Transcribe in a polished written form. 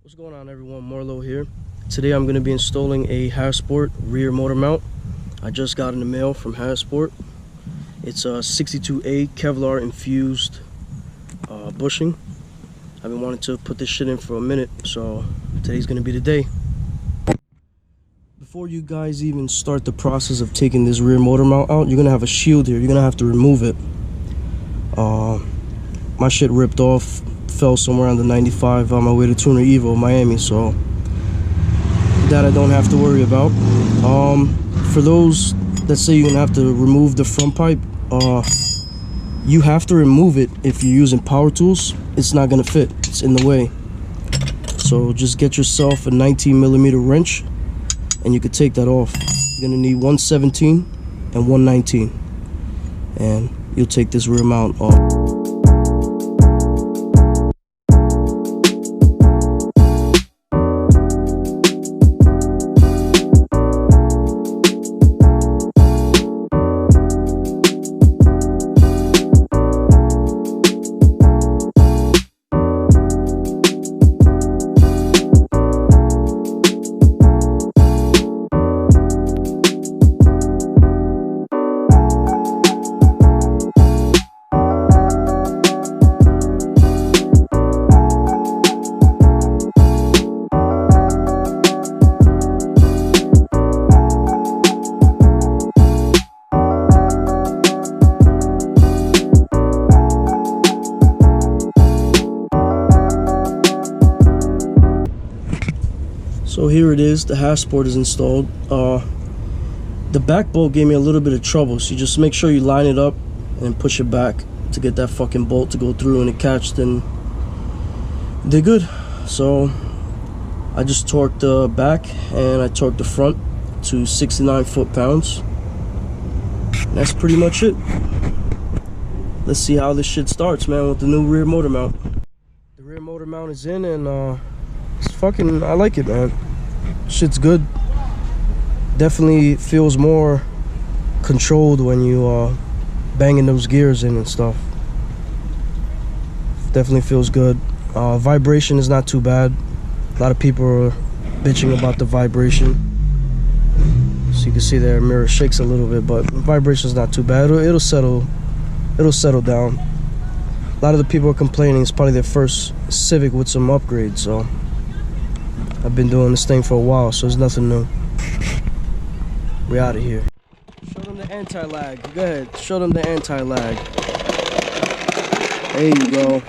What's going on, everyone? Marlo here. Today I'm going to be installing a Hasport rear motor mount. I just got in the mail from Hasport. It's a 62A Kevlar infused bushing. I've been wanting to put this shit in for a minute, so today's going to be the day. Before you guys even start the process of taking this rear motor mount out, you're going to have a shield here. You're going to have to remove it. My shit ripped off, fell somewhere on the 95 on my way to Tuner Evo, Miami, so that I don't have to worry about. For those that say you're gonna have to remove the front pipe, you have to remove it if you're using power tools. It's not gonna fit, it's in the way. So just get yourself a 19mm wrench and you can take that off. You're gonna need 117 and 119, and you'll take this rear mount off. So here it is, the Hasport is installed. The back bolt gave me a little bit of trouble, so you just make sure you line it up and push it back to get that fucking bolt to go through, and it catch, then they're good. So I just torqued the back and I torqued the front to 69 foot-pounds. That's pretty much it. Let's see how this shit starts, man, with the new rear motor mount. The rear motor mount is in, and it's fucking, I like it, man. Shit's good. Definitely feels more controlled when you banging those gears in and stuff. Definitely feels good. Vibration is not too bad. A lot of people are bitching about the vibration. So you can see there, mirror shakes a little bit, but vibration is not too bad. It'll settle down. A lot of the people are complaining it's probably their first Civic with some upgrades, so I've been doing this thing for a while, so it's nothing new. We out of here. Show them the anti-lag. Go ahead, show them the anti-lag. There you go.